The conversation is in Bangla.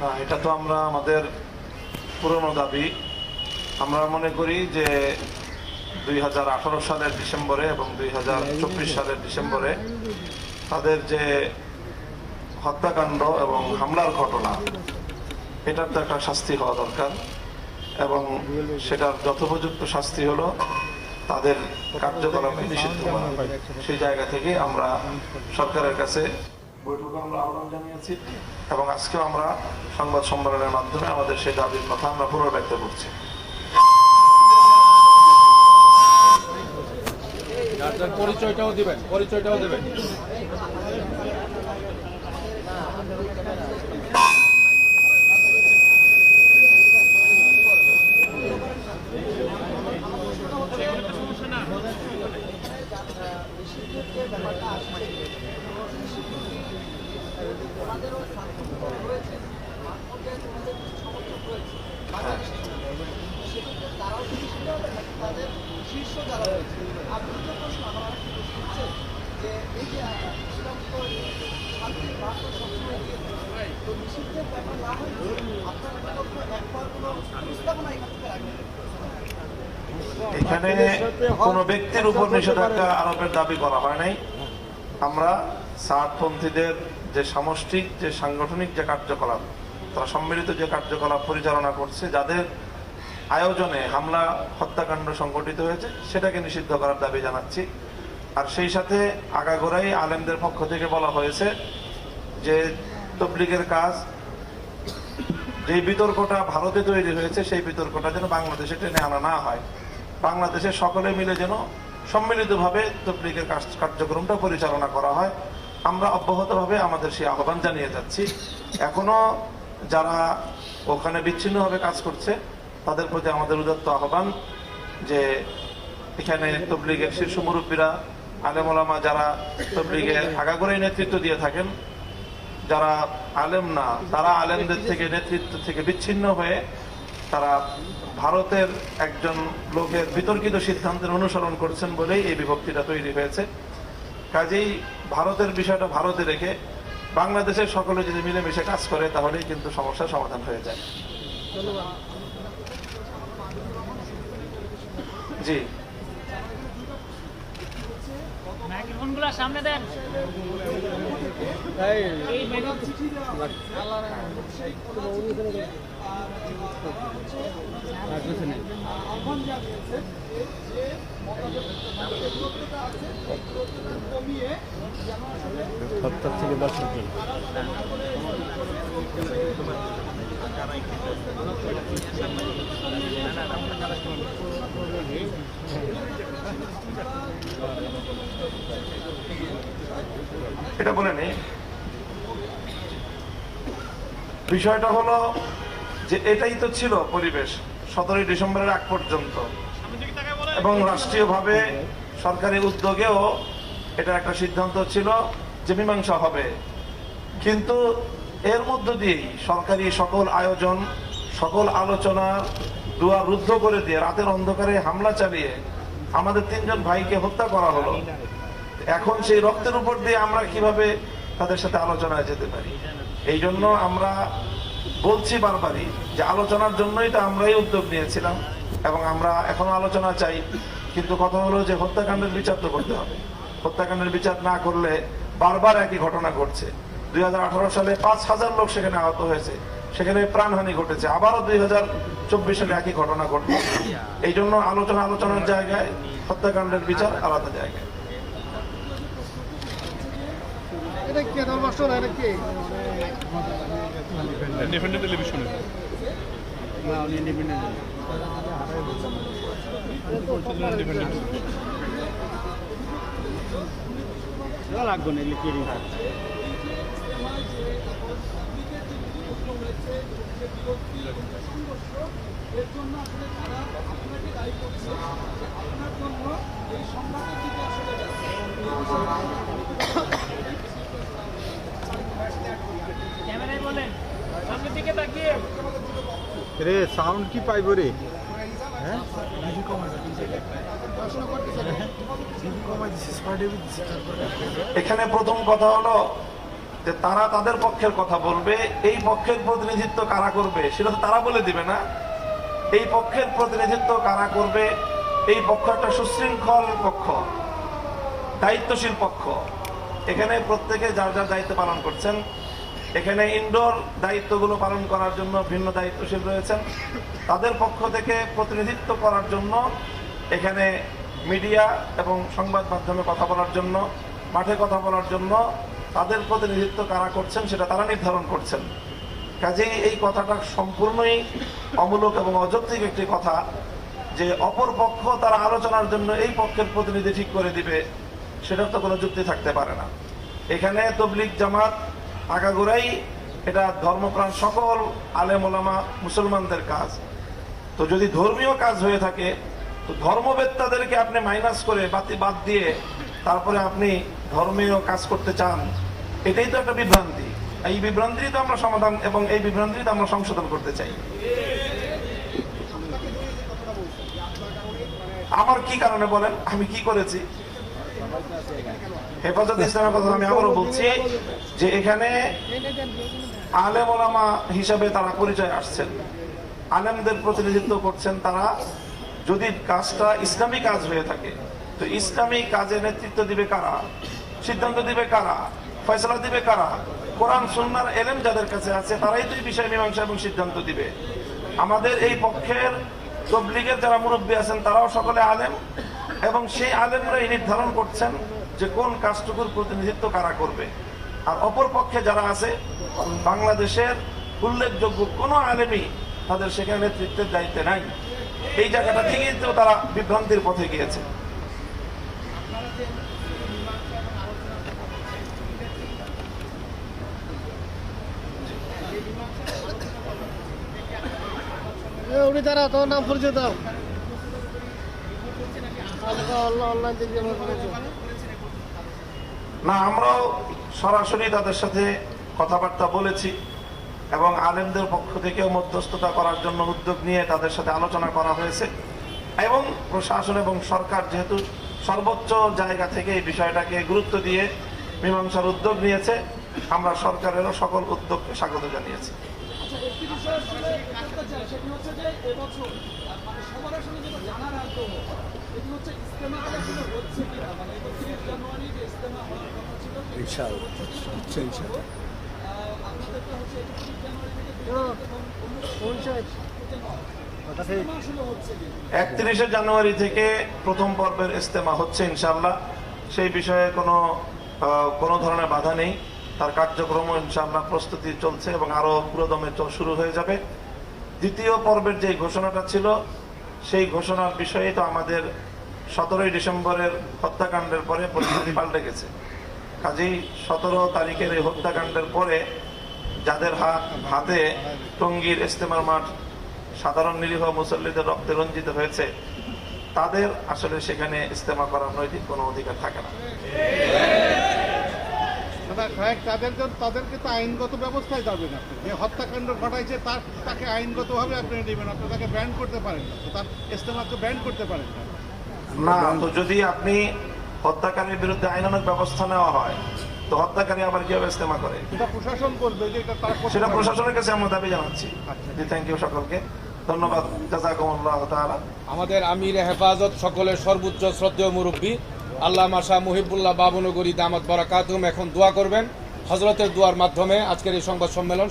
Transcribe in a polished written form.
না, এটা তো আমরা আমাদের পুরনো দাবি। আমরা মনে করি যে 2018 সালের ডিসেম্বরে এবং 2024 সালের ডিসেম্বরে তাদের যে হত্যাকাণ্ড এবং হামলার ঘটনা, এটার তো একটা শাস্তি হওয়া দরকার এবং সেটার যথোপযুক্ত শাস্তি হলো তাদের কার্যকলাপে নিষিদ্ধ করা। সেই জায়গা থেকে আমরা সরকারের কাছে বৈঠকে আমরা আহ্বান জানিয়েছি এবং আজকেও আমরা সংবাদ সম্মেলনের মাধ্যমে আমাদের সেই দাবির কথা আমরা পুনর্ব্যক্ত করছি। পরিচয়টাও দিবেন। এখানে কোন ব্যক্তির উপর নিষেধাজ্ঞা আরোপের দাবি করা হয় নাই। আমরা সাতপন্থীদের যে সামষ্টিক যে সাংগঠনিক যে কার্যকলাপ, তারা সম্মিলিত যে কার্যকলাপ পরিচালনা করছে, যাদের আয়োজনে হামলা হত্যাকাণ্ড সংঘটিত হয়েছে, সেটাকে নিষিদ্ধ করার দাবি জানাচ্ছি। আর সেই সাথে আগাগোড়াই আলেমদের পক্ষ থেকে বলা হয়েছে যে তবলিগের কাজ, যে বিতর্কটা ভারতে তৈরি হয়েছে সেই বিতর্কটা যেন বাংলাদেশে টেনে আনা না হয়, বাংলাদেশে সকলে মিলে যেন সম্মিলিতভাবে তবলিগের কার্যক্রমটা পরিচালনা করা হয়। আমরা অব্যাহতভাবে আমাদের সেই আহ্বান জানিয়ে যাচ্ছি। এখনো যারা ওখানে বিচ্ছিন্নভাবে কাজ করছে তাদের প্রতি আমাদের উদাত্ত আহ্বান যে এখানে তবলিগের শীর্ষ মুরব্বীরা, আলেম ওলামা যারা তবলিগের আগাগোড়াই নেতৃত্ব দিয়ে থাকেন, যারা আলেম না তারা আলেমদের থেকে নেতৃত্ব থেকে বিচ্ছিন্ন হয়ে তারা ভারতের একজন লোকের বিতর্কিত সিদ্ধান্তের অনুসরণ করছেন বলেই এই বিভক্তিটা তৈরি হয়েছে। কাজেই ভারতের বিষয়টা ভারতে রেখে বাংলাদেশের সকলে যদি মিলেমিশে কাজ করে তাহলেই কিন্তু সমস্যার সমাধান হয়ে যায়। জি, মাইক্রোফোনগুলো সামনে দেন। থেকে 10 এটা বলে নেই। বিষয়টা হলো যে এটাই তো ছিল পরিবেশ 17 ডিসেম্বরের আগ পর্যন্ত, এবং রাষ্ট্রীয়ভাবে সরকারি উদ্যোগেও এটা একটা সিদ্ধান্ত ছিল যে মীমাংসা হবে। কিন্তু এর মধ্য দিয়েই সরকারি সকল আয়োজন, সকল আলোচনা দুয়ার রুদ্ধ করে দিয়ে রাতের অন্ধকারে হামলা চালিয়ে আমাদের 3 জন ভাইকে হত্যা করা হলো। এখন সেই রক্তের উপর দিয়ে আমরা কিভাবে তাদের সাথে আলোচনায় যেতে পারি? এই জন্য আমরা বলছি বারবারই যে আলোচনার জন্যই তো আমরাই উদ্যোগ নিয়েছিলাম এবং আমরা এখনো আলোচনা চাই। কিন্তু কথা হলো যে হত্যাকাণ্ডের বিচার তো করতে হবে। হত্যাকাণ্ডের বিচার না করলে বারবার একই ঘটনা ঘটছে। 2018 সালে 5000 লোক সেখানে আহত হয়েছে, সেখানে প্রাণহানি ঘটেছে। আবারও 2024 সালে একই ঘটনা ঘটবে। এই জন্য আলোচনার জায়গায়, হত্যাকাণ্ডের বিচার আলাদা জায়গায়। লাগবে না লিখিয়ে এর জন্য আসলে তারা আপনাকে দায়ী করছে, আপনার জন্য এই সংবাদের দিকে আসলে ক্যামেরায় বলেন, সামনের দিকে তাকিয়ে। রে সাউন্ড কি পাইব রে? হ্যাঁ এখানে প্রথম কথা হলো যে তারা তাদের পক্ষের কথা বলবে, এই পক্ষের প্রতিনিধিত্ব কারা করবে সেটা তো তারা বলে দিবে না। এই পক্ষের প্রতিনিধিত্ব কারা করবে, এই পক্ষ একটা সুশৃঙ্খল পক্ষ, দায়িত্বশীল পক্ষ। এখানে প্রত্যেকে যার যার দায়িত্ব পালন করছেন। এখানে ইনডোর দায়িত্বগুলো পালন করার জন্য ভিন্ন দায়িত্বশীল রয়েছেন। তাদের পক্ষ থেকে প্রতিনিধিত্ব করার জন্য এখানে মিডিয়া এবং সংবাদ মাধ্যমে কথা বলার জন্য, মাঠে কথা বলার জন্য তাদের প্রতিনিধিত্ব কারা করছেন সেটা তারা নির্ধারণ করছেন। কাজেই এই কথাটা সম্পূর্ণই অমূলক এবং অযৌক্তিক একটি কথা যে অপর পক্ষ তারা আলোচনার জন্য এই পক্ষের প্রতিনিধি ঠিক করে দিবে, সেটার তো কোনো যুক্তি থাকতে পারে না। এখানে তবলিগ জামাত আগাগোড়াই এটা ধর্মপ্রাণ সকল আলেম ওলামা মুসলমানদের কাজ। তো যদি ধর্মীয় কাজ হয়ে থাকে তো ধর্মবেত্তাদেরকে আপনি মাইনাস করে বাদ দিয়ে তারপরে আপনি ধর্মীয় কাজ করতে চান, এটাই তো একটা বিভ্রান্তি। এই বিভ্রান্তি তো আমরা সমাধান এবং এই বিভ্রান্তি তো আমরা সংশোধন করতে চাই। আমার কি কারণে বলেন, আমি কি করেছি? হেফাজত ইসলামের কথা আমি আবারও বলছি যে এখানে আলেম ওলামা হিসাবে তারা পরিচয় আসছেন, আলেমদের প্রতিনিধিত্ব করছেন। তারা যদি কাজটা ইসলামী কাজ হয়ে থাকে তো ইসলামী কাজে নেতৃত্ব দিবে কারা, সিদ্ধান্ত দিবে কারা, ফয়সালা দিবে কারা? কোরআন সুন্নাহর এলেম যাদের কাছে আছে তারাই তো এই বিষয়ে মীমাংসা এবং সিদ্ধান্ত দিবে। আমাদের এই পক্ষের তবলিগের যারা মুরব্বী আছেন তারাও সকলে আলেম, এবং সেই আলেমরাই নির্ধারণ করছেন যে কোন কাজটুকুর প্রতিনিধিত্ব কারা করবে। আর অপর পক্ষে যারা আছে বাংলাদেশের উল্লেখযোগ্য কোনো আলেমই তাদের সেখানে নেতৃত্বের দায়িত্বে নাই। এই জায়গাটা থেকেই তো তারা বিভ্রান্তির পথে গিয়েছে। উনি তারা তোর নাম পরিচয় দাও। অনলাইন থেকে না, আমরাও সরাসরি তাদের সাথে কথাবার্তা বলেছি এবং আলেমদের পক্ষ থেকেও মধ্যস্থতা করার জন্য উদ্যোগ নিয়ে তাদের সাথে আলোচনা করা হয়েছে। এবং প্রশাসন এবং সরকার যেহেতু সর্বোচ্চ জায়গা থেকে এই বিষয়টাকে গুরুত্ব দিয়ে মীমাংসার উদ্যোগ নিয়েছে, আমরা সরকারেরও সকল উদ্যোগকে স্বাগত জানিয়েছি। আচ্ছা, একটি বিষয় আসলে করতে চাই, সেটি হচ্ছে যে এবছর মানে সবার আসলে যেটা জানার আগ্রহ, এটি হচ্ছে ইজতেমা আসলে হচ্ছে কিনা, মানে 31 জানুয়ারি যে ইজতেমা হওয়ার কথা ছিল ইনশাআল্লাহ আপনাদেরটা হচ্ছে 31 জানুয়ারি থেকে ইজতেমা আসলে হচ্ছে কিনা? 31শে জানুয়ারি থেকে প্রথম পর্বের ইজতেমা হচ্ছে ইনশাআল্লাহ। সেই বিষয়ে কোনো ধরনের বাধা নেই। তার কার্যক্রম ইনশাআল্লাহ প্রস্তুতি চলছে এবং আরো পুরোদমে শুরু হয়ে যাবে। দ্বিতীয় পর্বের যে ঘোষণাটা ছিল সেই ঘোষণার বিষয়ে তো আমাদের 17ই ডিসেম্বরের হত্যাকাণ্ডের পরে পরিস্থিতি পাল্টে গেছে। কাজেই 17 তারিখের এই হত্যাকাণ্ডের পরে যাদের হাতে টঙ্গীর ইজতেমার মাঠ সাধারণ নিরীহ মুসল্লিদের রক্তে রঞ্জিত হয়েছে তাদের আসলে সেখানে ইজতেমা করার নৈতিক কোনো অধিকার থাকে না। তাদেরকে তো আইনগত ব্যবস্থায় যাবেন। আপনি যে হত্যাকাণ্ড ঘটাইছে তাকে আইনগতভাবে আপনি নেবেন, আপনি তাকে ব্যান করতে পারেন না, তার ইজতেমাকে ব্যান করতে পারেন না। না, তো যদি আপনি হত্যাকারীর বিরুদ্ধে আইনানুগ ব্যবস্থা নেওয়া হয় তো হত্যাকারী আবার কিভাবে ইজতেমা করে? সেটা প্রশাসন করবে, যে এটা তারা সেটা প্রশাসনের কাছে আমরা দাবি জানাচ্ছি। জি, থ্যাংক ইউ সকলকে, ধন্যবাদ। জাযাকুমুল্লাহু তাআলা। আমাদের আমির হেফাজত সকলের সর্বোচ্চ শ্রদ্ধেয় মুরব্বী আল্লামা শাহ মুহিবুল্লাহ বাবুনগরী দামাত বারাকাতুহুম এখন দোয়া করবেন। হযরতের দোয়ার মাধ্যমে আজকের এই সংবাদ সম্মেলন